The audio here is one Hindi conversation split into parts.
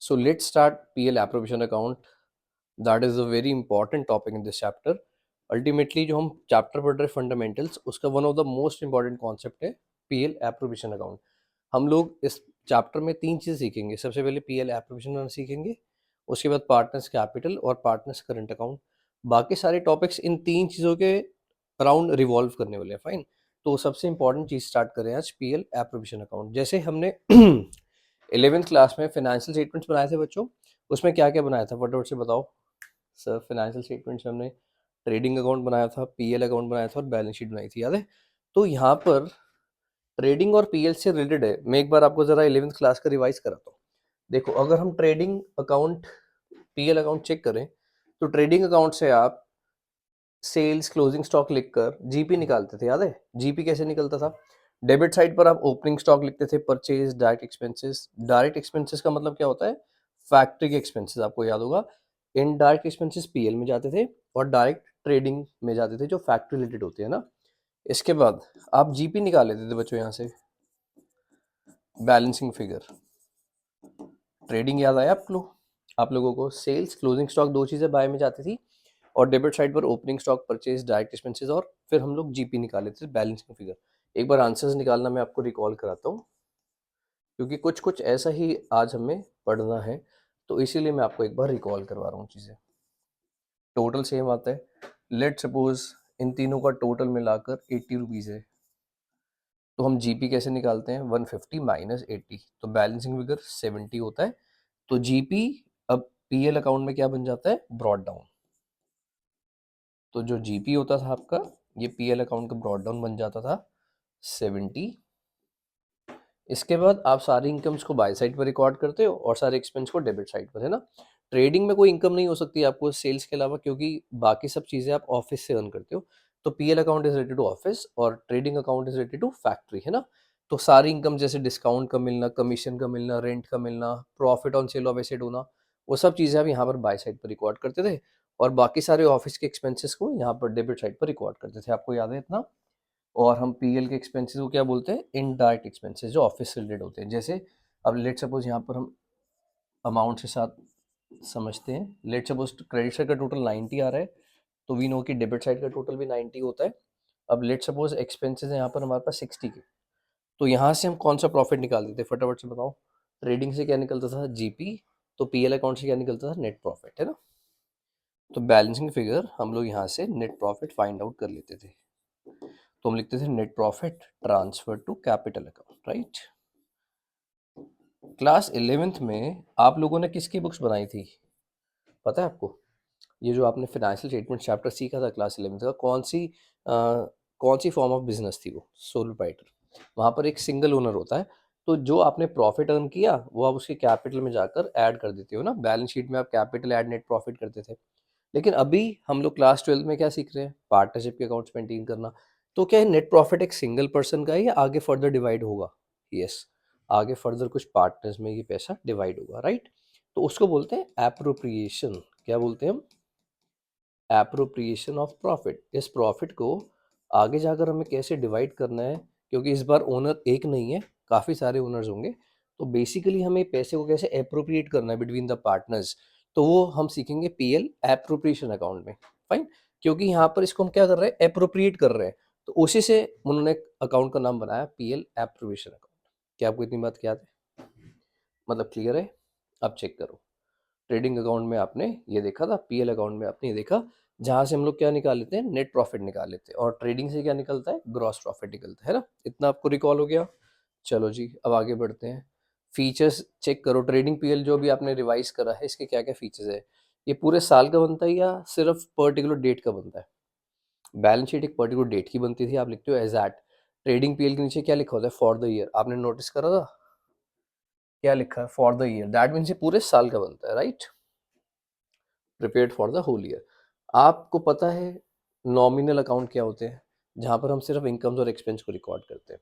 So let's start PL appropriation account. That is a very important topic in this chapter. Ultimately जो हम चैप्टर पढ़ रहे फंडामेंटल्स, उसका one of the most important concept है पीएल एप्रोप्रिएशन अकाउंट। हम लोग इस चैप्टर में तीन चीज़ सीखेंगे। सबसे पहले पीएल एप्रोप्रिएशन सीखेंगे, उसके बाद पार्टनर्स कैपिटल और पार्टनर्स करंट अकाउंट। बाकी सारे टॉपिक्स इन तीन चीज़ों के अराउंड रिवॉल्व करने वाले हैं। फाइन, तो सबसे इंपॉर्टेंट चीज़ स्टार्ट करें आज पीएल एप्रोप्रिएशन अकाउंट। जैसे हमने 11th क्लास में फाइनेंशियल स्टेटमेंट्स बनाए थे बच्चों, उसमें क्या क्या बनाया था फटाफट से बताओ। सर फाइनेंशियल स्टेटमेंट्स में हमने ट्रेडिंग अकाउंट बनाया था, पीएल अकाउंट बनाया था और बैलेंस शीट बनाई थी, याद है? तो यहाँ पर ट्रेडिंग और पीएल से रिलेटेड है। मैं एक बार आपको जरा 11th क्लास का रिवाइज कराता हूँ। देखो, अगर हम trading account PL account check करें तो ट्रेडिंग अकाउंट से आप सेल्स क्लोजिंग स्टॉक लिखकर जीपी निकालते थे, याद है? जीपी कैसे निकलता था? डेबिट साइड पर आप ओपनिंग स्टॉक लिखते थे, purchase, direct expenses. Direct expenses का मतलब क्या होता है? फैक्ट्री के एक्सपेंसेस, आपको याद होगा। इनडायरेक्ट एक्सपेंसेस पीएल में जाते थे और डायरेक्ट ट्रेडिंग में जाते थे, जो फैक्ट्री रिलेटेड होती है ना। इसके बाद आप जीपी निकाल लेते थे बच्चों, यहाँ से बैलेंसिंग फिगर। ट्रेडिंग याद आया आप लोगों को? सेल्स क्लोजिंग स्टॉक दो चीज़ें बाय में जाती थी, और डेबिट साइड पर opening stock, purchase, direct expenses, और फिर हम लोग जीपी निकाल लेते थे, बैलेंसिंग फिगर। एक बार आंसर्स निकालना मैं आपको रिकॉल कराता हूँ, क्योंकि कुछ कुछ ऐसा ही आज हमें पढ़ना है, तो इसीलिए मैं आपको एक बार रिकॉल करवा रहा हूँ चीज़ें। टोटल सेम आता है। लेट सपोज इन तीनों का टोटल मिलाकर 80 रुपीज़ है, तो हम जीपी कैसे निकालते हैं? 150 माइनस 80, तो बैलेंसिंग फिगर 70 होता है। तो जीपी अब पीएल अकाउंट में क्या बन जाता है? Brought down. तो जो जीपी होता था आपका, ये पीएल अकाउंट का ब्रॉड डाउन बन जाता था 70। इसके बाद आप सारी इनकम्स को बाय साइड पर रिकॉर्ड करते हो और सारे एक्सपेंस को डेबिट साइड पर, है ना। ट्रेडिंग में कोई इनकम नहीं हो सकती आपको सेल्स के अलावा, क्योंकि बाकी सब चीज़ें आप ऑफिस से अर्न करते हो। तो PL account is related to office और trading account is related to factory, है ना। तो सारी इनकम जैसे डिस्काउंट का मिलना, कमीशन का मिलना, रेंट का मिलना, profit on sale of asset होना, वो सब चीज़ें आप यहाँ पर बाय साइड पर रिकॉर्ड करते थे, और बाकी सारे ऑफिस के एक्सपेंसेस को यहाँ पर डेबिट साइड पर रिकॉर्ड करते थे। आपको याद है इतना? और हम पीएल के एक्सपेंसेस को क्या बोलते हैं? इनडायरेक्ट एक्सपेंसेस, जो ऑफिस से रिलेटेड होते हैं। जैसे अब लेट सपोज यहाँ पर हम अमाउंट के साथ समझते हैं। लेट सपोज क्रेडिट साइड का टोटल 90 आ रहा है, तो वी नो कि डेबिट साइड का टोटल भी 90 होता है। अब लेट सपोज एक्सपेंसेस है यहाँ पर हमारे पास 60 के, तो यहाँ से हम कौन सा प्रॉफिट निकाल देते हैं फटाफट से बताओ। ट्रेडिंग से क्या निकलता था? जीपी। तो पीएल अकाउंट से क्या निकलता था? नेट प्रॉफिट, है ना। तो बैलेंसिंग फिगर हम लोग यहाँ से नेट प्रॉफिट फाइंड आउट कर लेते थे। तो हम लिखते थे net profit transfer to capital account, right. Class 11th में आप लोगों ने किसकी बुक्स बनाई थी, पता है आपको? ये जो आपने फाइनेंशियल स्टेटमेंट चैप्टर सीखा था क्लास 11th का, कौन सी फॉर्म ऑफ बिजनेस थी वो? Sole proprietor. वहाँ पर एक सिंगल ओनर होता है, तो जो आपने प्रॉफिट अर्न किया वो आप उसके कैपिटल में जाकर ऐड कर देते हो ना। बैलेंस शीट में आप कैपिटल ऐड नेट प्रॉफिट करते थे। लेकिन अभी हम लोग क्लास 12 में क्या सीख रहे हैं? पार्टनरशिप के अकाउंट्स मेंटेन करना। तो क्या है, नेट प्रॉफिट एक सिंगल पर्सन का है या आगे फर्दर डिवाइड होगा? यस, आगे फर्दर कुछ पार्टनर्स में ये पैसा डिवाइड होगा, राइट। तो उसको बोलते हैं एप्रोप्रिएशन। क्या बोलते हैं हम? Appropriation of profit. इस प्रॉफिट को आगे जाकर हमें कैसे डिवाइड करना है, क्योंकि इस बार ओनर एक नहीं है, काफ़ी सारे ओनर्स होंगे। तो बेसिकली हमें पैसे को कैसे एप्रोप्रिएट करना है बिटवीन द पार्टनर्स, तो वो हम सीखेंगे पीएल एप्रोप्रिएशन अकाउंट में। फाइन, क्योंकि यहाँ पर इसको हम क्या कर रहे हैं? एप्रोप्रिएट कर रहे हैं, तो उसी से उन्होंने अकाउंट का नाम बनाया पीएल एप्रोप्रिएशन अकाउंट। क्या आपको इतनी बात याद है? मतलब क्लियर है? अब चेक करो। ट्रेडिंग अकाउंट में आपने ये देखा था, पीएल अकाउंट में आपने ये देखा, जहां से हम लोग क्या निकाल लेते हैं? नेट प्रॉफिट निकाल लेते हैं, और ट्रेडिंग से क्या निकलता है? ग्रॉस प्रॉफिट निकलता है ना। इतना आपको रिकॉल हो गया? चलो जी, अब आगे बढ़ते हैं। फीचर्स चेक करो। ट्रेडिंग पीएल जो भी आपने रिवाइज करा है, इसके क्या क्या फीचर्स है? ये पूरे साल का बनता है या सिर्फ पर्टिकुलर डेट का बनता है? बैलेंस शीट एक पर्टिकुलर डेट की बनती थी, आप लिखते हो एज एट। ट्रेडिंग पीएल के नीचे क्या लिखा होता है? For the year. आपने नोटिस करा था क्या लिखा है? For the year. That means ये पूरे साल का बनता है, right. Prepared for the whole year. आपको पता है नॉमिनल अकाउंट क्या होते हैं? जहां पर हम सिर्फ इनकम्स और एक्सपेंस को रिकॉर्ड करते हैं।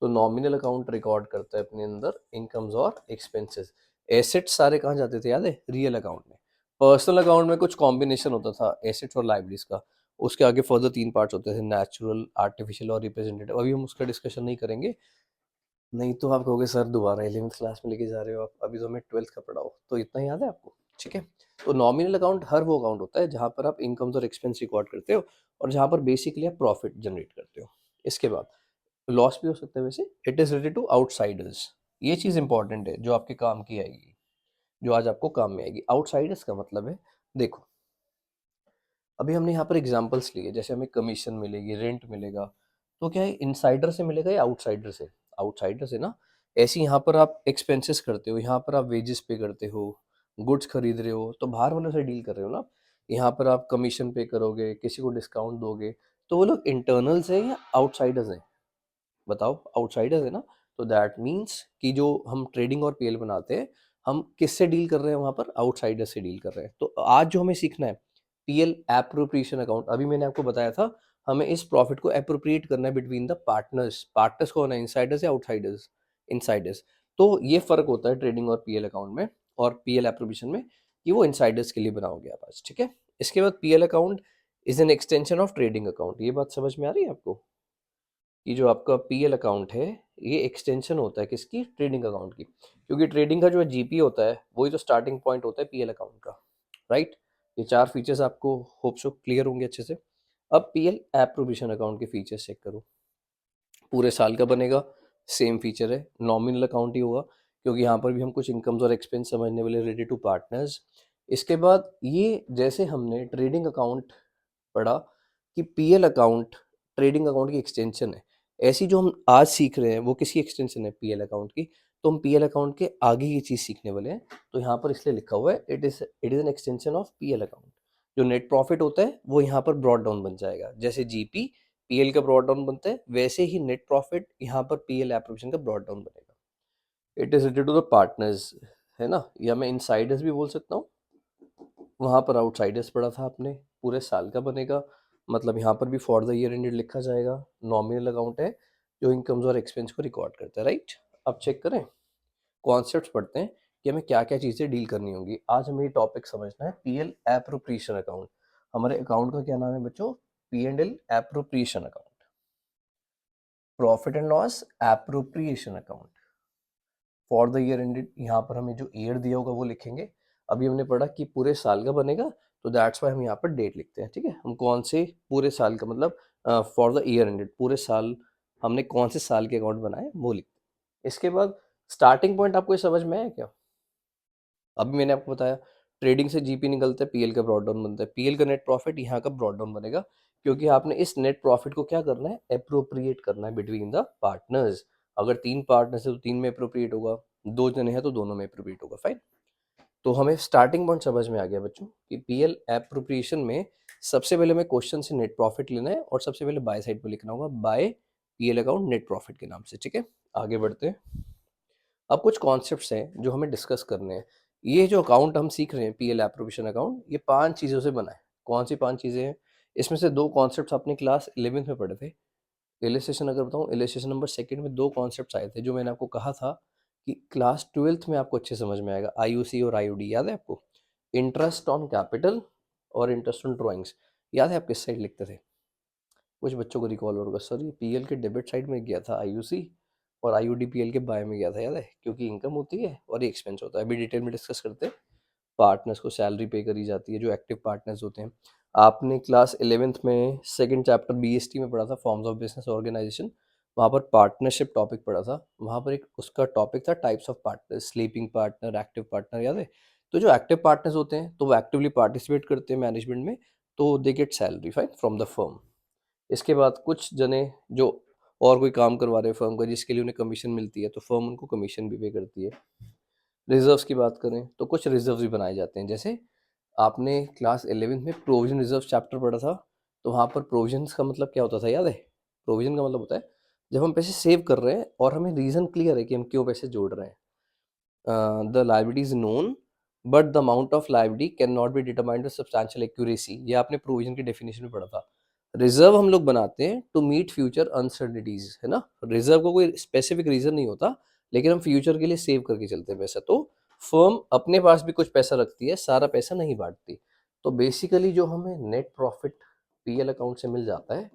तो नॉमिनल अकाउंट रिकॉर्ड करता है अपने अंदर इनकम्स और एक्सपेंसेस। एसेट्स सारे कहाँ जाते थे, याद है? रियल अकाउंट में। पर्सनल अकाउंट में कुछ कॉम्बिनेशन होता था एसेट्स और लाइबिलिटीज का। उसके आगे फर्दर तीन पार्ट्स होते थे, नेचुरल, आर्टिफिशियल और रिप्रेजेंटेटिव। अभी हम उसका डिस्कशन नहीं करेंगे। नहीं तो आप कहोगे सर दोबारा 11th क्लास में लेके जा रहे हो आप, अभी तो हमें 12th का पढ़ाओ। तो इतना याद है आपको? ठीक है। तो नॉमिनल अकाउंट हर वो अकाउंट होता है जहाँ पर आप इनकम्स और एक्सपेंस रिकॉर्ड करते हो और जहाँ पर बेसिकली आप प्रॉफिट जनरेट करते हो। इसके बाद लॉस भी हो सकता है वैसे। It is related to outsiders. ये चीज़ इंपॉर्टेंट है जो आपके काम की आएगी, जो आज आपको काम में आएगी। आउटसाइडर्स का मतलब है, देखो अभी हमने यहाँ पर एग्जांपल्स लिए, जैसे हमें कमीशन मिलेगी, रेंट मिलेगा, तो क्या है इनसाइडर से मिलेगा या आउटसाइडर से? आउटसाइडर से ना। ऐसे ही यहाँ पर आप एक्सपेंसेस करते हो, यहाँ पर आप वेजेस पे करते हो, गुड्स खरीद रहे हो, तो बाहर वालों से डील कर रहे हो ना। यहाँ पर आप कमीशन पे करोगे, किसी को डिस्काउंट दोगे, तो वो लोग इंटरनल्स हैं या आउटसाइडर्स हैं? बताओ, आउटसाइडर्स है ना। तो दैट मीन्स कि जो हम ट्रेडिंग और पीएल बनाते हैं, हम किससे डील कर रहे हैं वहां पर? आउटसाइडर से डील कर रहे हैं। तो आज जो हमें सीखना है, पीएल एप्रोप्रिएशन अकाउंट। अभी मैंने आपको बताया था हमें इस प्रॉफिट को एप्रोप्रिएट करना है बिटवीन द पार्टनर्स। पार्टनर्स कौन है? इनसाइडर्स या आउटसाइडर्स? इनसाइडर्स। तो ये फर्क होता है ट्रेडिंग और पीएल अकाउंट में और पीएल एप्रोप्रिएशन में, कि वो इनसाइडर्स के लिए बनाओगे आप आज। ठीक है। इसके बाद PL account is an extension of trading account. ये बात समझ में आ रही है आपको कि जो आपका पीएल अकाउंट है ये एक्सटेंशन होता है किसकी? ट्रेडिंग अकाउंट की। क्योंकि ट्रेडिंग का जो जीपी होता है वही तो स्टार्टिंग पॉइंट होता है पीएल अकाउंट का, राइट। ये चार फीचर्स आपको होप सो क्लियर होंगे अच्छे से। अब पीएल एप्रोप्रिएशन अकाउंट के फीचर्स चेक करो। पूरे साल का बनेगा, सेम फीचर है, नॉमिनल अकाउंट ही होगा क्योंकि यहाँ पर भी हम कुछ इनकम्स और एक्सपेंस समझने वाले रिलेटेड टू पार्टनर्स। इसके बाद ये जैसे हमने ट्रेडिंग अकाउंट पढ़ा कि पीएल अकाउंट ट्रेडिंग अकाउंट की एक्सटेंशन है, ऐसी जो हम आज सीख रहे हैं वो किसकी एक्सटेंशन है? पीएल अकाउंट की। तो हम पीएल अकाउंट के आगे ये चीज़ सीखने वाले हैं। तो यहाँ पर इसलिए लिखा हुआ है it is an extension of PL account. जो नेट प्रॉफिट होता है वो यहाँ पर ब्रॉड डाउन बन जाएगा। जैसे जीपी पीएल का ब्रॉड डाउन बनता है, वैसे ही नेट प्रॉफिट यहाँ पर पीएल एप्रोप्रिएशन का ब्रॉड डाउन बनेगा। It is related to the partners, है ना, या मैं इनसाइडर्स भी बोल सकता हूँ। वहाँ पर आउटसाइडर्स पढ़ा था आपने, पूरे साल का बनेगा। मतलब यहाँ पर भी फॉर द ईयर एंडेड लिखा जाएगा। नॉमिनल अकाउंट है जो इनकम्स और एक्सपेंस को रिकॉर्ड करता है, राइट। अब चेक करें, कॉन्सेप्ट्स पढ़ते हैं कि हमें क्या क्या चीज़ें डील करनी होंगी। आज हमें ये टॉपिक समझना है पीएल एप्रोप्रिएशन अकाउंट। हमारे अकाउंट का क्या नाम है बच्चों? P and L appropriation account. Profit and loss appropriation account for the year ended. यहाँ पर हमें जो ईयर दिया होगा वो लिखेंगे। अभी हमने पढ़ा कि पूरे साल का बनेगा, तो दैट्स वाई हम यहाँ पर डेट लिखते हैं। ठीक है, हम कौन से पूरे साल का मतलब फॉर द ईयर एंडेड, पूरे साल हमने कौन से साल के अकाउंट बनाए वो लिखते हैं। इसके बाद स्टार्टिंग पॉइंट आपको ये समझ में आया क्या? अभी मैंने आपको बताया ट्रेडिंग से जीपी निकलता है, पीएल का ब्रॉड डाउन बनता है, पीएल का नेट प्रॉफिट यहाँ का ब्रॉड डाउन बनेगा क्योंकि आपने इस नेट प्रॉफिट को क्या करना है? अप्रोप्रिएट करना है बिटवीन द पार्टनर्स। अगर तीन पार्टनर्स है तो तीन में अप्रोप्रिएट होगा, दो जने हैं तो दोनों में अप्रोप्रिएट होगा, फाइन। तो हमें स्टार्टिंग पॉइंट समझ में आ गया बच्चों कि पीएल एप्रोप्रिएशन में सबसे पहले हमें क्वेश्चन से नेट प्रॉफिट लेना है और सबसे पहले बाय साइड पर लिखना होगा by PL account net profit के नाम से। ठीक है, आगे बढ़ते हैं। अब कुछ कॉन्सेप्ट्स हैं जो हमें डिस्कस करने हैं। ये जो अकाउंट हम सीख रहे हैं पीएल एप्रोप्रिएशन अकाउंट, ये 5 चीज़ों से बना है। कौन सी 5 चीज़ें हैं? इसमें से 2 कॉन्सेप्ट्स आपने क्लास 11th में पढ़े थे। इलस्ट्रेशन अगर बताऊँ, इलस्ट्रेशन नंबर 2 में 2 कॉन्सेप्ट्स आए थे जो मैंने आपको कहा था कि क्लास 12th में आपको अच्छे समझ में आएगा। आईयूसी और आईओडी याद है आपको? इंटरेस्ट ऑन कैपिटल और इंटरेस्ट ऑन ड्राइंग्स। याद है आप किस साइड लिखते थे? कुछ बच्चों को रिकॉल होगा, सर ये पीएल के डेबिट साइड में गया था आईयूसी और आईओडी पीएल के बाय में गया था, याद है? क्योंकि इनकम होती है और ये एक्सपेंस होता है। अभी डिटेल में डिस्कस करते हैं। पार्टनर्स को सैलरी पे करी जाती है जो एक्टिव पार्टनर्स होते हैं। आपने क्लास 11th में सेकंड चैप्टर बीएसटी में पढ़ा था, फॉर्म्स ऑफ बिजनेस ऑर्गेनाइजेशन। वहाँ पर पार्टनरशिप टॉपिक पढ़ा था। वहाँ पर एक उसका टॉपिक था types of partner, sleeping partner, active partner, याद है? तो जो एक्टिव पार्टनर्स होते हैं तो वो एक्टिवली पार्टिसिपेट करते हैं मैनेजमेंट में, तो they get salary fine from the firm. इसके बाद कुछ जने जो और कोई काम करवा रहे हैं फर्म का जिसके लिए उन्हें कमीशन मिलती है, तो फर्म उनको कमीशन भी पे करती है। रिजर्व्स की बात करें तो कुछ रिजर्व्स भी बनाए जाते हैं। जैसे आपने क्लास 11th में प्रोविजन रिजर्व चैप्टर पढ़ा था, तो वहाँ पर प्रोविजंस का मतलब क्या होता था, याद है? प्रोविजन का मतलब होता है जब हम पैसे सेव कर रहे हैं और हमें रीज़न क्लियर है कि हम क्यों पैसे जोड़ रहे हैं। The liability is known but the amount of liability can not be determined with substantial accuracy. ये आपने प्रोविजन की डेफिनेशन में पढ़ा था। रिजर्व हम लोग बनाते हैं टू मीट फ्यूचर अनसर्टिनिटीज, है ना। रिजर्व का कोई स्पेसिफिक रीजन नहीं होता, लेकिन हम फ्यूचर के लिए सेव करके चलते हैं पैसा। तो फर्म अपने पास भी कुछ पैसा रखती है, सारा पैसा नहीं बांटती। तो बेसिकली जो हमें नेट प्रॉफिट पीएल अकाउंट से मिल जाता है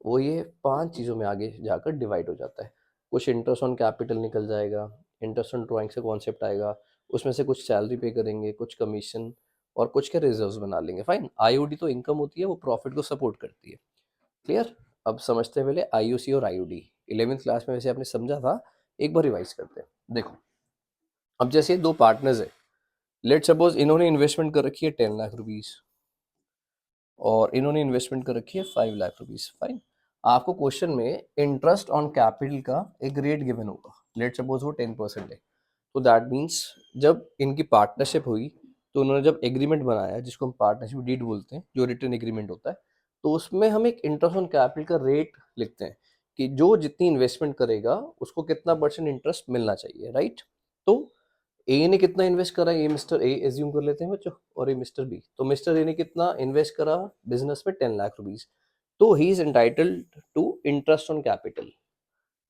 वो ये 5 चीज़ों में आगे जाकर डिवाइड हो जाता है। कुछ इंटरेस्ट ऑन कैपिटल निकल जाएगा, इंटरेस्ट ऑन ड्राइंग से कॉन्सेप्ट आएगा, उसमें से कुछ सैलरी पे करेंगे, कुछ कमीशन और कुछ के रिजर्व्स बना लेंगे। फाइन, आईओडी तो इनकम होती है, वो प्रॉफिट को सपोर्ट करती है। क्लियर? अब समझते हैं पहले आईओसी और आईओडी। 11th क्लास में वैसे आपने समझा था, एक बार रिवाइज करते हैं। देखो, अब जैसे दो पार्टनर्स है, लेट सपोज इन्होंने इन्वेस्टमेंट कर रखी है 10 लाख रुपीस और इन्होंने इन्वेस्टमेंट कर रखी है 5 लाख रुपीस। फाइन, आपको क्वेश्चन में इंटरेस्ट ऑन कैपिटल का एक रेट गिवन होगा, लेट सपोज वो 10% है। तो दैट मीन्स जब इनकी पार्टनरशिप हुई तो उन्होंने जब एग्रीमेंट बनाया, जिसको हम पार्टनरशिप डीड बोलते हैं, जो रिटर्न एग्रीमेंट होता है, तो उसमें हम एक इंटरेस्ट ऑन कैपिटल का रेट लिखते हैं कि जो जितनी इन्वेस्टमेंट करेगा उसको कितना परसेंट इंटरेस्ट मिलना चाहिए, राइट? तो ए ने कितना इन्वेस्ट करा, ये मिस्टर ए एज्यूम कर लेते हैं बच्चों, और ये मिस्टर बी। तो मिस्टर ए ने कितना इन्वेस्ट करा बिजनेस में 10 लाख रुपीज, तो he is entitled to interest on capital.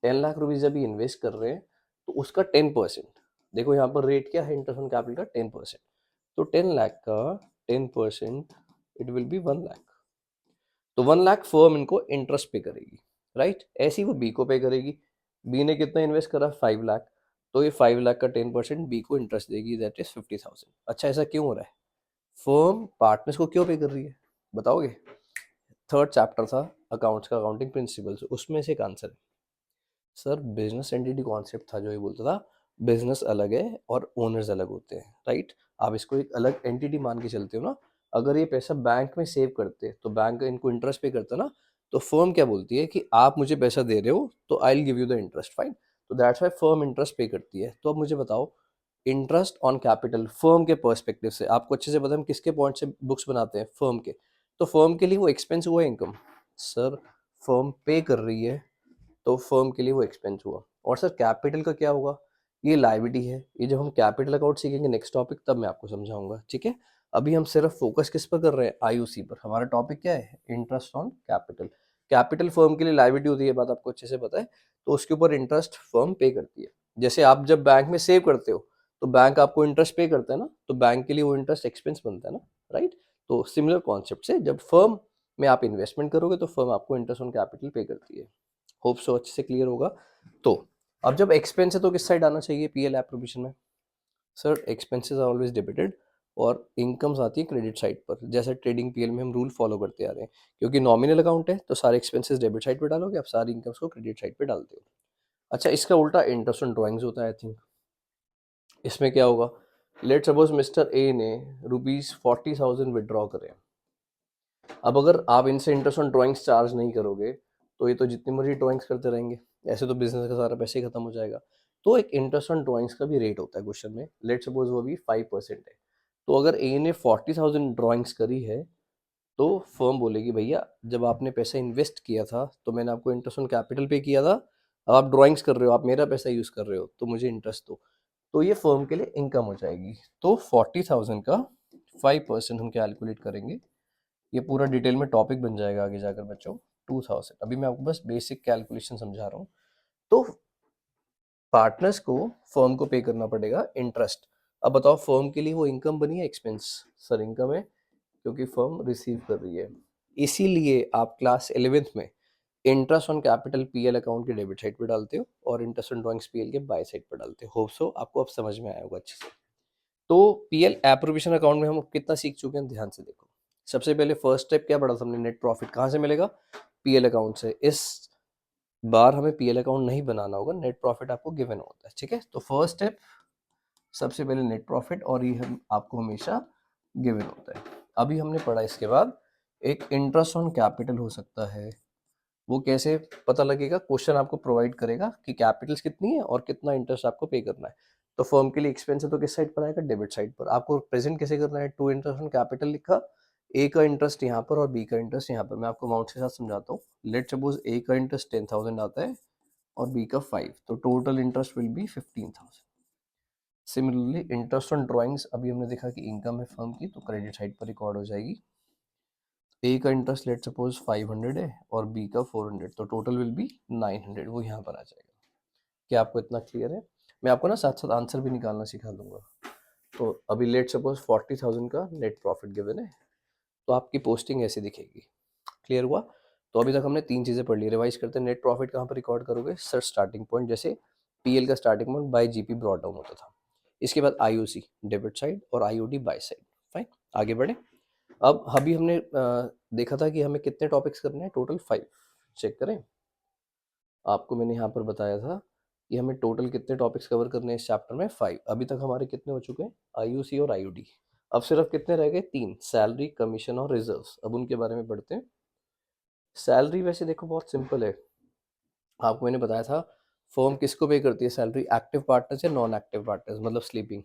10 lakh rupees जब इन्वेस्ट कर रहे हैं तो उसका 10%, देखो यहाँ पर रेट क्या है इंटरेस्ट ऑन कैपिटल का, 10%। तो 10 लाख का 10% इट विल बी 1 लाख। तो 1 लाख फर्म इनको इंटरेस्ट पे करेगी, राइट? ऐसे ही वो बी को पे करेगी। बी ने कितना इन्वेस्ट करा, 5 लाख, तो ये 5 लाख का 10% बी को इंटरेस्ट देगी, दैट इज 50,000। अच्छा, ऐसा क्यों हो रहा है? फर्म पार्टनर्स को क्यों पे कर रही है, बताओगे? थर्ड चैप्टर था अकाउंट्स का, अकाउंटिंग प्रिंसिपल्स, उसमें से एक आंसर है सर, बिजनेस एंटिटी कॉन्सेप्ट था जो ये बोलता था बिजनेस अलग है और ओनर्स अलग होते हैं, राइट? आप इसको एक अलग एंटिटी मान के चलते हो ना। अगर ये पैसा बैंक में सेव करते तो बैंक इनको इंटरेस्ट पे करता ना, तो फर्म क्या बोलती है कि आप मुझे पैसा दे रहे हो तो I will give you the interest. Fine, तो दैट्स वाई फर्म इंटरेस्ट पे करती है। तो अब मुझे बताओ, इंटरेस्ट ऑन कैपिटल फर्म के पर्सपेक्टिव से आपको अच्छे से पता है हम किसके पॉइंट से बुक्स बनाते हैं, फर्म के। तो फर्म के लिए वो एक्सपेंस हुआ इनकम, सर फर्म पे कर रही है तो फर्म के लिए वो एक्सपेंस हुआ। और सर कैपिटल का क्या होगा, ये लायबिलिटी है। ये जब हम कैपिटल अकाउंट सीखेंगे नेक्स्ट टॉपिक, तब मैं आपको समझाऊंगा, ठीक है? अभी हम सिर्फ फोकस किस पर कर रहे हैं, आईओसी पर। हमारा टॉपिक क्या है, interest on capital. Capital firm के लिए लायबिलिटी होती है, बात आपको अच्छे से पता है। तो उसके ऊपर इंटरेस्ट फर्म पे करती है। जैसे आप जब बैंक में सेव करते हो तो बैंक आपको इंटरेस्ट पे करता है ना, तो बैंक के लिए वो इंटरेस्ट एक्सपेंस बनता है ना, राइट? तो सिमिलर कॉन्सेप्ट से जब फर्म में आप इन्वेस्टमेंट करोगे तो फर्म आपको इंटरेस्ट ऑन कैपिटल पे करती है। होप सो अच्छे से क्लियर होगा। तो अब जब एक्सपेंस है तो किस साइड आना चाहिए पीएल एप्रोप्रिएशन में? Sir expenses are always debited और इनकम्स आती है क्रेडिट साइड पर, जैसे ट्रेडिंग पीएल में हम रूल फॉलो करते आ रहे हैं। क्योंकि नॉमिनल अकाउंट है तो सारे एक्सपेंसेस डेबिट साइड पे डालोगे, आप सारी इनकम्स को क्रेडिट साइड पे डालते हो। अच्छा, इसका उल्टा इंटरेस्ट ऑन ड्राइंग्स होता है आई थिंक। इसमें क्या होगा, लेट सपोज मिस्टर ए ने ₹40,000 विड्रॉ करे। अब अगर आप इनसे इंटरेस्ट ऑन ड्राइंग्स चार्ज नहीं करोगे तो ये तो जितनी मर्जी ड्राइंग्स करते रहेंगे, ऐसे तो बिजनेस का सारा पैसे ही खत्म हो जाएगा। तो एक इंटरेस्ट ऑन ड्राइंग्स का भी रेट होता है क्वेश्चन में, लेट सपोज वो भी 5% है। तो अगर ए ने 40,000 ड्राइंग्स करी है तो फर्म बोलेगी भैया जब आपने पैसा इन्वेस्ट किया था तो मैंने आपको इंटरेस्ट ऑन कैपिटल पे किया था, अब आप ड्राइंग्स कर रहे हो, आप मेरा पैसा यूज कर रहे हो तो मुझे इंटरेस्ट दो। तो ये फर्म के लिए इनकम हो जाएगी। तो 40,000 का 5% हम कैलकुलेट करेंगे, ये पूरा डिटेल में टॉपिक बन जाएगा आगे जाकर बच्चों। 2000, अभी मैं आपको बस बेसिक कैलकुलेशन समझा रहा हूँ। तो पार्टनर्स को फर्म को पे करना पड़ेगा इंटरेस्ट। अब बताओ फर्म के लिए वो इनकम बनी है एक्सपेंस? सर इनकम है, क्योंकि फर्म रिसीव कर रही है। इसीलिए आप क्लास 11th में interest on capital PL account के डेबिट साइड पे डालते हो और इंटरेस्ट ऑन ड्राइंग्स पीएल के बाय साइड पे डालते हो। होप सो आपको अब समझ में आया होगा अच्छे से। तो पीएल एप्रोप्रिएशन अकाउंट में हम कितना सीख चुके हैं, ध्यान से देखो। सबसे पहले फर्स्ट स्टेप क्या पढ़ा था हमने, नेट प्रॉफिट कहाँ से मिलेगा, पीएल अकाउंट से। इस बार हमें पीएल अकाउंट नहीं बनाना होगा, नेट प्रॉफिट आपको गिवन होता है, ठीक है? तो फर्स्ट स्टेप सबसे पहले नेट प्रॉफिट, और ये हम आपको हमेशा गिवन होता है। अभी हमने पढ़ा इसके बाद एक इंटरेस्ट ऑन कैपिटल हो सकता है। वो कैसे पता लगेगा, क्वेश्चन आपको प्रोवाइड करेगा कि कैपिटल्स कितनी है और कितना इंटरेस्ट आपको पे करना है। तो फर्म के लिए एक्सपेंस है तो किस साइड पर आएगा, डेबिट साइड पर। आपको प्रेजेंट कैसे करना है, टू इंटरेस्ट ऑन कैपिटल लिखा, ए का इंटरेस्ट यहाँ पर और बी का इंटरेस्ट यहाँ पर। मैं आपको अमाउंट के साथ समझाता हूँ। लेट सपोज ए का इंटरेस्ट 10,000 आता है और बी का 5, तो total interest will be 15,000। Similarly interest on drawings, अभी हमने देखा कि इनकम है फर्म की तो क्रेडिट साइड पर रिकॉर्ड हो जाएगी। ए का इंटरेस्ट लेट सपोज 500 है और बी का 400, तो टोटल विल बी 900, वो यहाँ पर आ जाएगा। क्या आपको इतना क्लियर है? मैं आपको ना साथ साथ आंसर भी निकालना सिखा दूंगा। तो अभी लेट सपोज 40,000 का नेट प्रॉफिट गिवन है, तो आपकी पोस्टिंग ऐसे दिखेगी। क्लियर हुआ? तो अभी तक हमने 3 चीज़ें पढ़ ली, रिवाइज करते हैं। नेट प्रॉफिट कहाँ पर रिकॉर्ड करोगे? सर स्टार्टिंग पॉइंट, जैसे पीएल का starting point by GP brought down होता था। इसके बाद आईओसी डेबिट साइड और आईओडी बाय साइड। फाइन, आगे बढ़े। अब अभी हमने देखा था कि हमें कितने टॉपिक्स करने हैं, टोटल 5। चेक करें, आपको मैंने यहाँ पर बताया था कि हमें टोटल कितने टॉपिक्स कवर करने हैं इस चैप्टर में, 5। अभी तक हमारे कितने हो चुके हैं? आईयूसी और आईयूडी। अब सिर्फ कितने रह गए? 3, सैलरी, कमीशन और रिजर्व्स। अब उनके बारे में पढ़ते हैं। सैलरी वैसे देखो बहुत सिंपल है, आपको मैंने बताया था फर्म किसको पे करती है सैलरी, एक्टिव पार्टनर्स या नॉन एक्टिव पार्टनर्स, मतलब स्लीपिंग।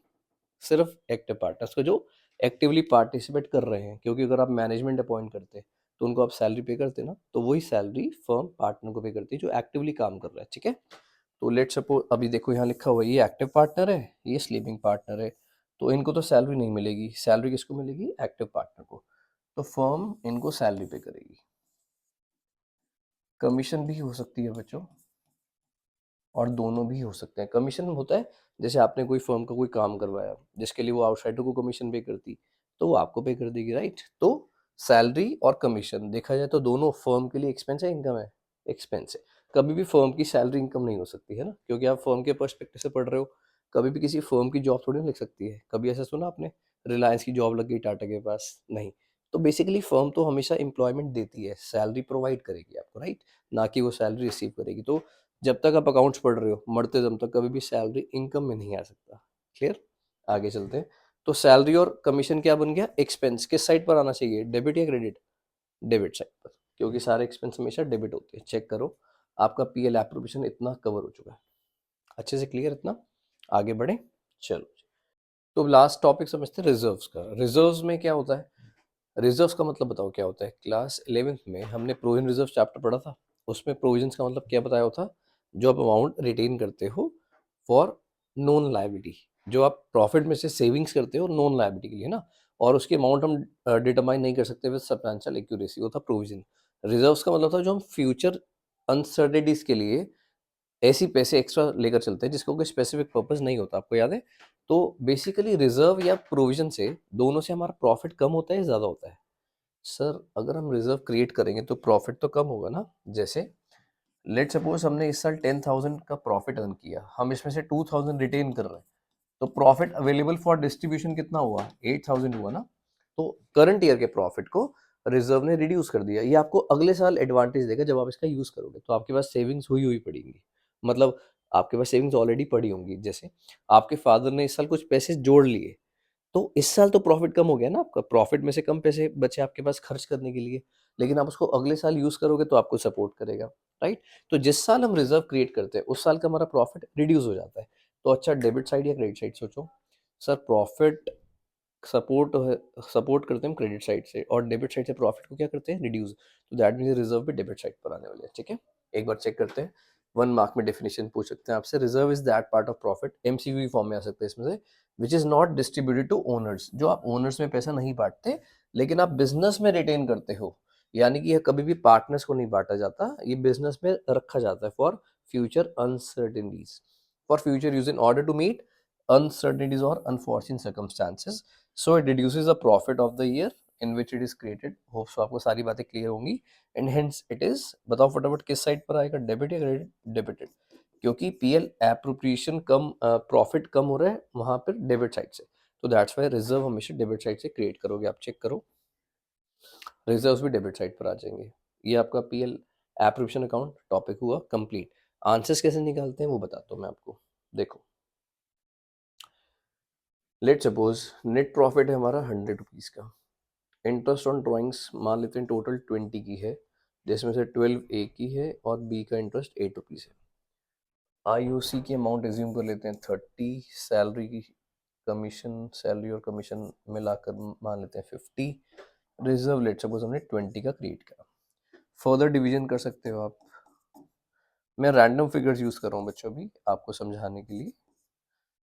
सिर्फ एक्टिव पार्टनर्स को जो एक्टिवली पार्टिसिपेट कर रहे हैं, क्योंकि अगर आप मैनेजमेंट अपॉइंट करते हैं तो उनको आप सैलरी पे करते ना, तो वही सैलरी फर्म पार्टनर को पे करती है जो एक्टिवली काम कर रहा है। ठीक है, तो लेट सपोज अभी देखो यहाँ लिखा हुआ है ये एक्टिव पार्टनर है, ये स्लीपिंग पार्टनर है, तो इनको तो सैलरी नहीं मिलेगी। सैलरी किसको मिलेगी? एक्टिव पार्टनर को। तो फर्म इनको सैलरी पे करेगी। कमीशन भी हो सकती है बच्चों, और दोनों भी हो सकते हैं। कमीशन होता है जैसे आपने कोई फर्म का कोई काम करवाया जिसके लिए वो आउटसाइडर को कमीशन पे करती, तो वो आपको पे कर देगी, राइट। तो सैलरी और कमीशन देखा जाए तो दोनों फर्म के लिए एक्सपेंस है, इनकम है? एक्सपेंस है। कभी भी फर्म की सैलरी इनकम नहीं हो सकती है ना, क्योंकि आप फर्म के पर्सपेक्टिव से पढ़ रहे हो। कभी भी किसी फर्म की जॉब थोड़ी ना लग सकती है। कभी ऐसा सुना आपने रिलायंस की जॉब लग गई टाटा के पास? नहीं। तो बेसिकली फर्म तो हमेशा एम्प्लॉयमेंट देती है, सैलरी प्रोवाइड करेगी आपको, राइट, ना कि वो सैलरी रिसीव करेगी। तो जब तक आप अकाउंट्स पढ़ रहे हो, मरते दम तक कभी भी सैलरी इनकम में नहीं आ सकता। क्लियर? आगे चलते हैं। तो सैलरी और कमीशन क्या बन गया? एक्सपेंस। किस साइड पर आना चाहिए, डेबिट या क्रेडिट? डेबिट साइड पर, क्योंकि सारे एक्सपेंस हमेशा डेबिट होते हैं। चेक करो, आपका पीएल एप्रोप्रिएशन इतना कवर हो चुका है, अच्छे से क्लियर इतना। आगे बढ़े, चलो। तो लास्ट टॉपिक समझते हैं रिजर्व्स का। रिजर्व्स में क्या होता है? रिजर्व्स का मतलब बताओ क्या होता है? क्लास 11th में हमने प्रोविजन रिजर्व चैप्टर पढ़ा था, उसमें प्रोविजंस का मतलब क्या बताया होता? जो आप अमाउंट रिटेन करते हो फॉर नॉन लायबिलिटी, जो आप प्रॉफिट में से सेविंग्स करते हो नॉन लायबिलिटी के लिए ना, और उसकी अमाउंट हम डिटरमाइन नहीं कर सकते विद सब्सटेंशियल एक्यूरेसी, वो था प्रोविजन। रिजर्व्स का मतलब था जो हम फ्यूचर अनसर्टेनिटीज के लिए ऐसी पैसे एक्स्ट्रा लेकर चलते हैं जिसका कोई स्पेसिफिक पर्पस नहीं होता, आपको याद है? तो बेसिकली रिजर्व या प्रोविजन से दोनों से हमारा प्रॉफिट कम होता है या ज़्यादा होता है? सर अगर हम रिजर्व क्रिएट करेंगे तो प्रॉफिट तो कम होगा ना। जैसे लेट सपोज हमने इस साल 10,000 का प्रॉफिट अर्न किया, हम इसमें से 2,000 रिटेन कर रहे हैं, तो प्रॉफिट अवेलेबल फॉर डिस्ट्रीब्यूशन कितना हुआ? 8,000 हुआ ना। तो करंट ईयर के प्रॉफिट को रिजर्व ने रिड्यूस कर दिया। ये आपको अगले साल एडवांटेज देगा जब आप इसका यूज करोगे, तो आपके पास सेविंग्स हुई हुई पड़ेंगी, मतलब आपके पास सेविंग्स ऑलरेडी पड़ी होंगी। जैसे आपके फादर ने इस साल कुछ पैसे जोड़ लिए, तो इस साल तो प्रॉफिट कम हो गया ना आपका, प्रॉफिट में से कम पैसे बचे आपके पास खर्च करने के लिए, लेकिन आप उसको अगले साल यूज करोगे तो आपको सपोर्ट करेगा, राइट। तो जिस साल हम रिजर्व क्रिएट करते हैं उस साल का हमारा प्रॉफिट रिड्यूस हो जाता है। तो अच्छा, डेबिट साइड या क्रेडिट साइड सोचो। सर प्रॉफिट सपोर्ट सपोर्ट करते हैं हम क्रेडिट साइड से, और डेबिट साइड से प्रॉफिट को क्या करते हैं? रिड्यूस। तो दैट मीन्स रिजर्व भी डेबिट साइड पर आने वाले हैं। ठीक है, एक बार चेक करते हैं। 1 मार्क में डेफिनेशन पूछ सकते हैं आपसे। Reserve is that part of profit, MCQ form में आ सकते हैं इसमें से, which is not distributed to owners, जो आप ओनर्स में पैसा नहीं बांटते लेकिन आप बिजनेस में रिटेन करते हो। यानी कि यह कभी भी पार्टनर्स को नहीं बांटा जाता, ये बिजनेस में रखा जाता है for future uncertainties, for future use in order to meet uncertainties or unforeseen circumstances. So it reduces the profit of the year in which it is created. Hope so आपको सारी बातें क्लियर होंगी। एंड हेंस इट इज, बताओ फटाफट किस साइड पर आएगा, डेबिट या क्रेडिट? डेबिटेड, क्योंकि पीएल एप्रोप्रिएशन कम, प्रॉफिट कम हो रहा है वहां पर डेबिट साइड से, तो दैट्स वाई रिजर्व हमेशा डेबिट साइड से क्रिएट करोगे। आप चेक करो, रिजर्व्स भी डेबिट साइड पर आ जाएंगे। ये आपका पीएल एप्रोप्रिएशन अकाउंट टॉपिक हुआ कंप्लीट। आंसर्स कैसे निकालते हैं वो बताता हूँ मैं आपको। देखो, लेट सपोज नेट प्रॉफिट है हमारा 100 रुपीज़ का, इंटरेस्ट ऑन ड्राइंग्स मान लेते हैं टोटल 20 की है, जिसमें से 12 ए की है और बी का इंटरेस्ट 8 रुपीज़ है। आईओसी की अमाउंट एज्यूम कर लेते हैं 30, सैलरी की कमीशन, सैलरी और कमीशन मिलाकर मान लेते हैं 50, रिजर्व लेट सपोज हमने 20 का क्रिएट करा। फर्दर डिवीजन कर सकते हो आप, मैं रैंडम फिगर्स यूज कर रहा हूँ बच्चों अभी आपको समझाने के लिए।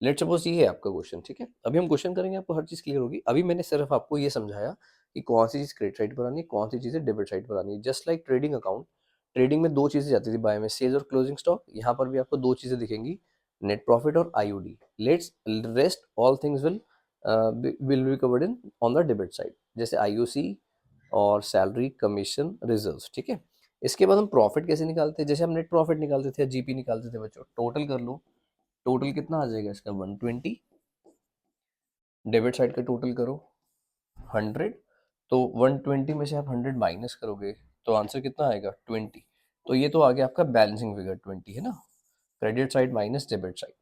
लेट सपोज ये है आपका क्वेश्चन, ठीक है। अभी हम क्वेश्चन करेंगे, आपको हर चीज़ क्लियर होगी। अभी मैंने सिर्फ आपको ये समझाया कि कौन सी चीज़ क्रेडिट साइड पर आनी है, कौन सी चीज़ें डेबिट साइड पर आनी है। Just like trading account, trading में 2 चीज़ें जाती थी बाय में, सेल्स और क्लोजिंग स्टॉक। यहाँ पर भी आपको 2 चीज़ें दिखेंगी, नेट प्रॉफिट और IOD. Let's rest all things will be covered in on the debit side, जैसे आईओसी और सैलरी, कमीशन, रिजर्व्स। ठीक है, इसके बाद हम प्रॉफिट कैसे निकालते हैं, जैसे हम नेट प्रॉफिट निकालते थे या जीपी निकालते थे बच्चों, टोटल कर लो, टोटल कितना आ जाएगा इसका 120, डेबिट साइड का टोटल करो 100, तो 120 में से आप 100 माइनस करोगे तो आंसर कितना आएगा 20। तो ये तो आ गया आपका बैलेंसिंग फिगर 20 है ना, credit side minus debit side.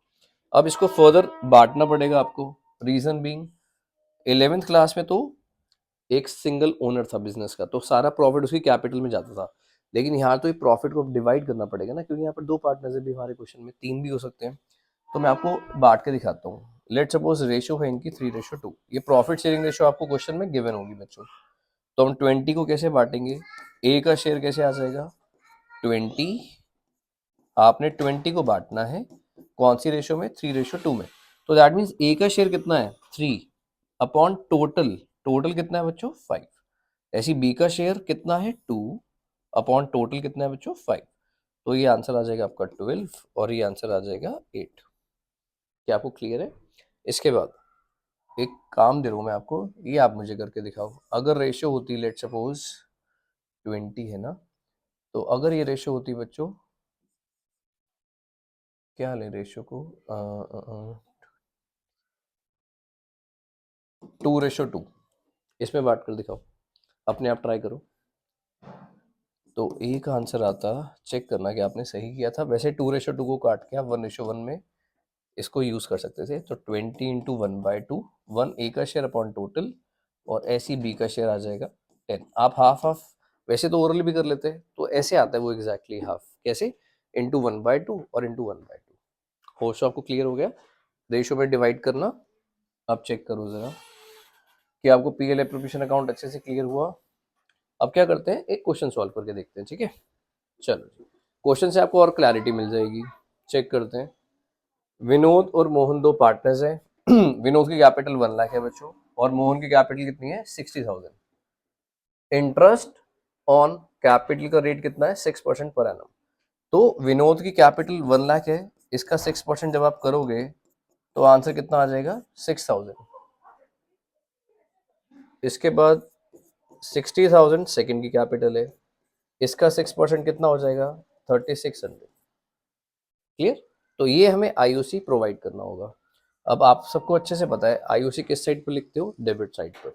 अब इसको फर्दर बांटना पड़ेगा आपको, रीजन बीइंग 11th क्लास में तो एक सिंगल ओनर था बिजनेस का, तो सारा प्रॉफिट उसकी कैपिटल में जाता था, लेकिन यहाँ तो ये प्रॉफिट को डिवाइड करना पड़ेगा ना, क्योंकि यहाँ पर 2 पार्टनर्स है भी हमारे क्वेश्चन में, 3 भी हो सकते हैं। तो मैं आपको बांट के दिखाता हूँ। लेट सपोज रेशियो है इनकी 3:2, ये प्रॉफिट शेयरिंग रेशियो आपको क्वेश्चन में गिवन होगी बच्चों। तो हम 20 को कैसे बांटेंगे, ए का शेयर कैसे आ जाएगा 20, आपने 20 को बांटना है कौन सी रेशियो में, 3:2 में। तो दैट मीन्स ए का शेयर कितना है 3 अपॉन टोटल, टोटल कितना है बच्चों 5। ऐसी बी का शेयर कितना है 2 अपॉन टोटल कितना है बच्चों 5। तो ये आंसर आ जाएगा आपका 12 और ये आंसर आ जाएगा 8। क्या आपको क्लियर है? इसके बाद एक काम दे रहा हूँ मैं आपको, ये आप मुझे करके दिखाओ। अगर रेशियो होती लेट सपोज 20 है ना, तो अगर ये रेशियो होती बच्चों, क्या लें रेशियो को, 2:2, इसमें बांट कर दिखाओ, अपने आप ट्राई करो। तो ए का आंसर आता, चेक करना कि आपने सही किया था। वैसे 2:2 को काट के आप 1:1 में इसको यूज़ कर सकते थे। तो 20 इंटू 1/2, 1 ए का शेयर अपॉन टोटल, और ऐसी बी का शेयर आ जाएगा 10। आप हाफ हाफ वैसे तो ओरल भी कर लेते हैं, तो ऐसे आता है वो एग्जैक्टली हाफ, कैसे, इंटू 1/2 और इंटू 1/2। होश आपको क्लियर हो गया? रेशियो में डिवाइड करना। अब चेक करो ज़रा कि आपको पीएल एप्रोप्रिएशन अकाउंट अच्छे से क्लियर हुआ। अब क्या करते हैं, एक क्वेश्चन सॉल्व करके देखते हैं, ठीक है? चलो जी, क्वेश्चन से आपको और क्लैरिटी मिल जाएगी। चेक करते हैं। विनोद और मोहन 2 पार्टनर्स हैं। विनोद की कैपिटल 1 लाख है बच्चों, और मोहन की कैपिटल कितनी है 60,000। इंटरेस्ट ऑन कैपिटल का रेट कितना है 6% पर एनम। तो विनोद की कैपिटल 1 लाख है, इसका 6% जब आप करोगे तो आंसर कितना आ जाएगा 6,000। इसके बाद 60,000 सेकेंड की कैपिटल है, इसका 6% कितना हो जाएगा 3600। क्लियर? तो ये हमें आईओसी प्रोवाइड करना होगा। अब आप सबको अच्छे से पता है आईओसी किस साइड पर लिखते हो, डेबिट साइड पर।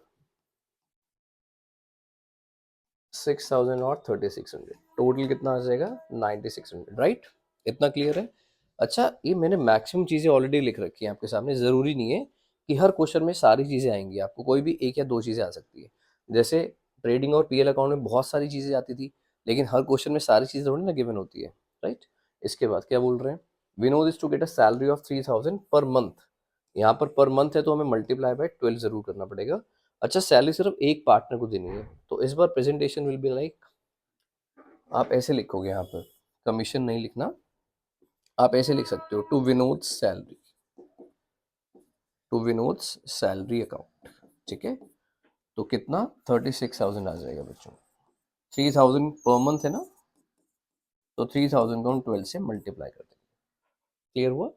6,000 और 3600, टोटल कितना आ जाएगा 9600, राइट? इतना क्लियर है? अच्छा, ये मैंने मैक्सिमम चीज़ें ऑलरेडी लिख रखी हैं आपके सामने। ज़रूरी नहीं है कि हर क्वेश्चन में सारी चीज़ें आएंगी, आपको कोई भी 1 या 2 चीज़ें आ सकती है। जैसे ट्रेडिंग और पीएल अकाउंट में बहुत सारी चीज़ें आती थी, लेकिन हर क्वेश्चन में सारी चीज़ें थोड़ी ना गिवन होती है, राइट? इसके बाद क्या बोल रहे हैं, Vinod is to get a salary of 3,000 per month. यहाँ पर मंथ है तो हमें मल्टीप्लाई बाय 12 जरूर करना पड़ेगा। अच्छा, सैलरी सिर्फ एक पार्टनर को देनी है, तो इस बार प्रेजेंटेशन विल बी लाइक, आप ऐसे लिखोगे, यहाँ पर कमीशन नहीं लिखना, आप ऐसे लिख सकते हो, to Vinod salary, to Vinod salary account, ठीक है? तो कितना 36,000 आ जाएगा बच्चों। 3,000 पर मंथ है ना, तो 3,000 को हम 12 से मल्टीप्लाई कर देंगे। क्लियर हुआ?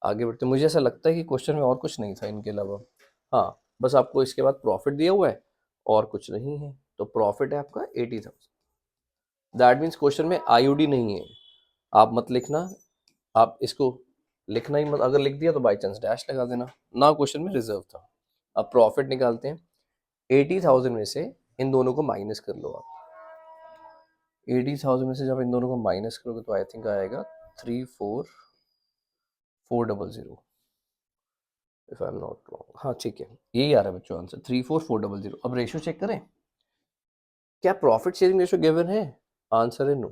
आगे बढ़ते, मुझे ऐसा लगता है कि क्वेश्चन में और कुछ नहीं था इनके अलावा। हाँ, बस आपको इसके बाद प्रॉफिट दिया हुआ है और कुछ नहीं है। तो प्रॉफिट है आपका 80,000। दैट मीन्स क्वेश्चन में आईओडी नहीं है, आप मत लिखना, आप इसको लिखना ही मत, अगर लिख दिया तो बाई चांस डैश लगा देना ना, क्वेश्चन में रिजर्व था। अब प्रॉफिट निकालते हैं। 80,000 में से इन दोनों को माइनस कर लो आप। 80,000 में से जब इन दोनों को माइनस करोगे तो आई थिंक आएगा 34,400, if I am not wrong. हाँ ठीक है, यही आ रहा है बच्चों आंसर 34,400। अब रेशियो चेक करें, क्या प्रॉफिट शेयरिंग रेशियो गिवन है? आंसर है नो।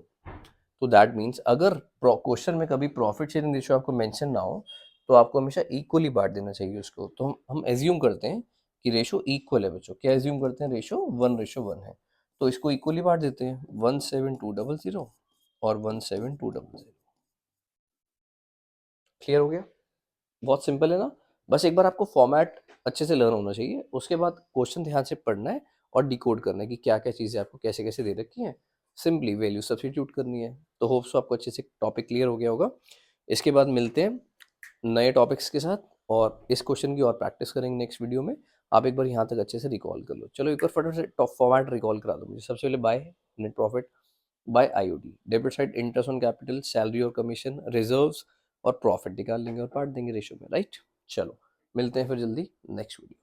तो दैट मीन्स अगर क्वेश्चन में कभी प्रॉफिट शेयरिंग रेशियो आपको मेंशन ना हो, तो आपको हमेशा इक्वली बांट देना चाहिए उसको। तो हम एज्यूम करते हैं कि रेशियो इक्वल है बच्चों। क्या एज्यूम करते हैं? रेशियो 1:1 है, तो इसको इक्वली बांट देते हैं, 17,200 और 17,200। क्लियर हो गया? बहुत सिंपल है ना? बस एक बार आपको फॉर्मेट अच्छे से लर्न होना चाहिए, उसके बाद क्वेश्चन ध्यान से पढ़ना है और डिकोड करना है कि क्या क्या चीज़ें आपको कैसे कैसे दे रखी हैं। सिंपली वैल्यू सब्स्टिट्यूट करनी है। तो होप्स सो आपको अच्छे से टॉपिक क्लियर हो गया होगा। इसके बाद मिलते हैं नए टॉपिक्स के साथ, और इस क्वेश्चन की और प्रैक्टिस करेंगे नेक्स्ट वीडियो में। आप एक बार यहाँ तक अच्छे से रिकॉल कर लो। चलो एक बार फटाफट से टॉप फॉर्मेट रिकॉल करा दो मुझे। सबसे पहले by net profit, by IOD. Debit side interest on capital, salary और कमीशन, रिजर्व्स और प्रॉफिट निकाल लेंगे और बांट देंगे रेशियो में, राइट। चलो मिलते हैं फिर जल्दी नेक्स्ट वीडियो।